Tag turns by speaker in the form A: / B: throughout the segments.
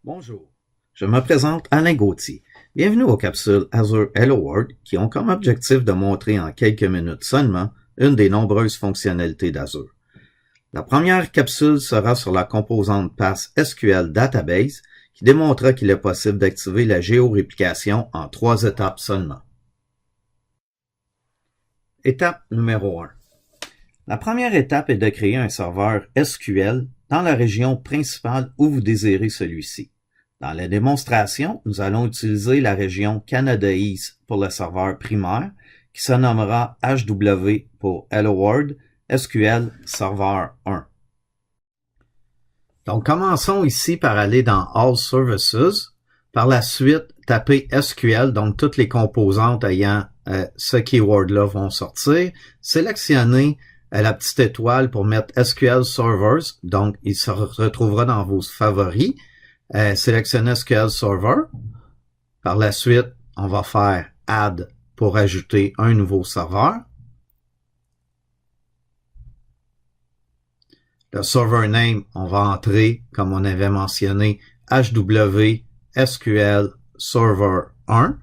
A: Bonjour, je me présente Alain Gauthier. Bienvenue aux capsules Azure Hello World qui ont comme objectif de montrer en quelques minutes seulement une des nombreuses fonctionnalités d'Azure. La première capsule sera sur la composante Pass SQL Database qui démontrera qu'il est possible d'activer la géoréplication en 3 étapes seulement. Étape numéro 1. La première étape est de créer un serveur SQL dans la région principale où vous désirez celui-ci. Dans la démonstration, nous allons utiliser la région Canada East pour le serveur primaire qui se nommera HW pour Hello World SQL Server 1. Donc, commençons ici par aller dans All Services. Par la suite, taper SQL, donc toutes les composantes ayant ce keyword-là vont sortir. Sélectionnez la petite étoile pour mettre SQL Servers, donc il se retrouvera dans vos favoris. Sélectionnez SQL Server. Par la suite, on va faire Add pour ajouter un nouveau serveur. Le server name, on va entrer, comme on avait mentionné, HW SQL Server 1.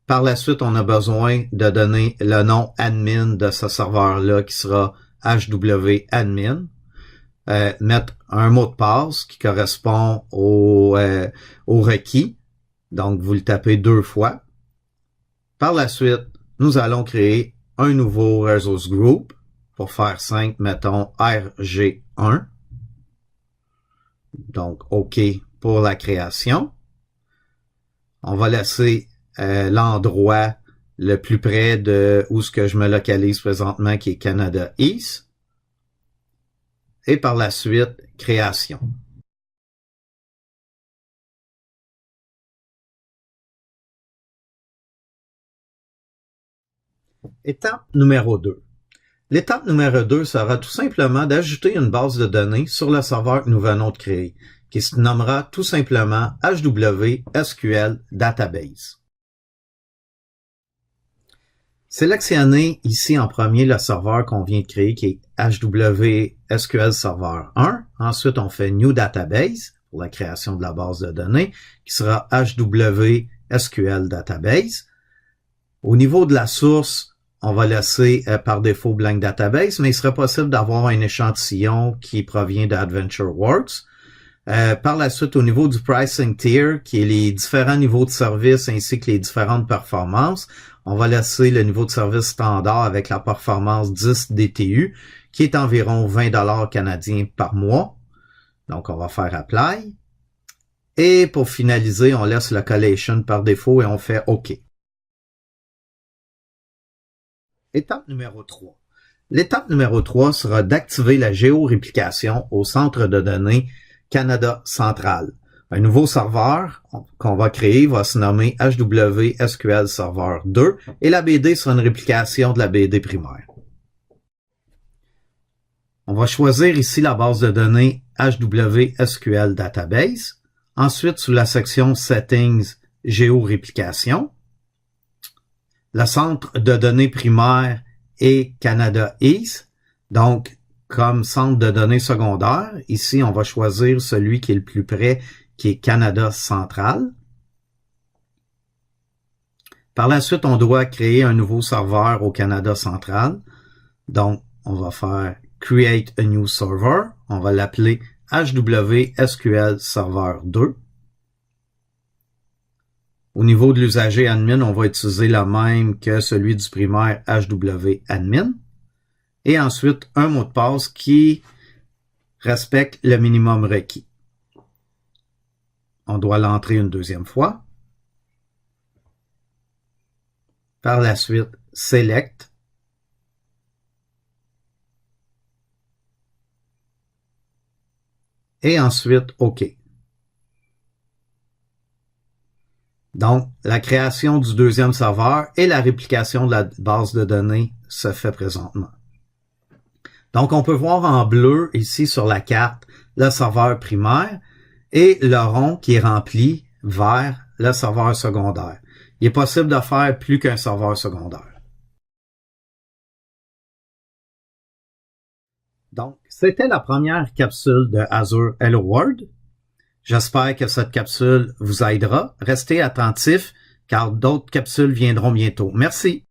A: Par la suite, on a besoin de donner le nom admin de ce serveur-là qui sera HW admin. Mettre un mot de passe qui correspond au requis. Donc, vous le tapez 2 fois. Par la suite, nous allons créer un nouveau resource group. Pour faire simple, mettons RG1. Donc, OK pour la création. On va laisser l'endroit le plus près de où ce que je me localise présentement, qui est Canada East. Et par la suite, création. Étape numéro 2. L'étape numéro 2 sera tout simplement d'ajouter une base de données sur le serveur que nous venons de créer, qui se nommera tout simplement HW SQL Database. Sélectionnez ici en premier le serveur qu'on vient de créer, qui est HW SQL Server 1. Ensuite, on fait New Database pour la création de la base de données, qui sera HW SQL Database. Au niveau de la source, on va laisser par défaut Blank Database, mais il serait possible d'avoir un échantillon qui provient d'AdventureWorks. Par la suite, au niveau du pricing tier, qui est les différents niveaux de service ainsi que les différentes performances, on va laisser le niveau de service standard avec la performance 10 DTU, qui est environ 20$ canadiens par mois. Donc, on va faire Apply. Et pour finaliser, on laisse le collation par défaut et on fait OK. Étape numéro 3. L'étape numéro 3 sera d'activer la géoréplication au centre de données Canada Central. Un nouveau serveur qu'on va créer va se nommer HW SQL Server 2 et la BD sera une réplication de la BD primaire. On va choisir ici la base de données HW SQL Database. Ensuite, sous la section Settings, Géoréplication. Le centre de données primaire est Canada East. Donc, comme centre de données secondaire, ici, on va choisir celui qui est le plus près, qui est Canada Central. Par la suite, on doit créer un nouveau serveur au Canada Central. Donc, on va faire Create a new server. On va l'appeler HW SQL Server 2. Au niveau de l'usager admin, on va utiliser le même que celui du primaire HW admin. Et ensuite, un mot de passe qui respecte le minimum requis. On doit l'entrer une deuxième fois. Par la suite, Select. Et ensuite, OK. Donc, la création du deuxième serveur et la réplication de la base de données se fait présentement. Donc, on peut voir en bleu ici sur la carte le serveur primaire et le rond qui est rempli vers le serveur secondaire. Il est possible de faire plus qu'un serveur secondaire. Donc, c'était la première capsule de Azure Hello World. J'espère que cette capsule vous aidera. Restez attentifs car d'autres capsules viendront bientôt. Merci.